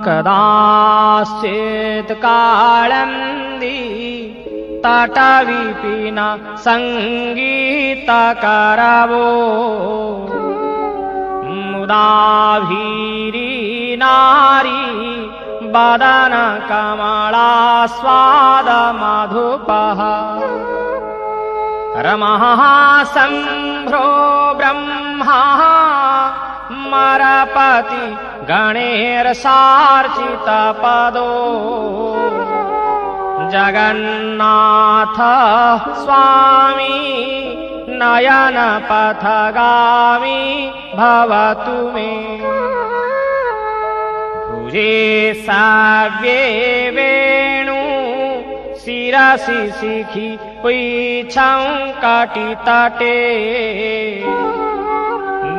कदाचित् कालन्दी तटविपिन सङ्गीतकरवो मुदाभीरी नारी वदन कमलास्वाद मधुपः रमः सम्भ्रो ब्रह्मा मरपति गणेर्सार्चितपदो जगन्नाथ स्वामी नयनपथगामी भवतु मे भुजे साव्ये वेणु शिरसि शिखि पुच्छं कटितटे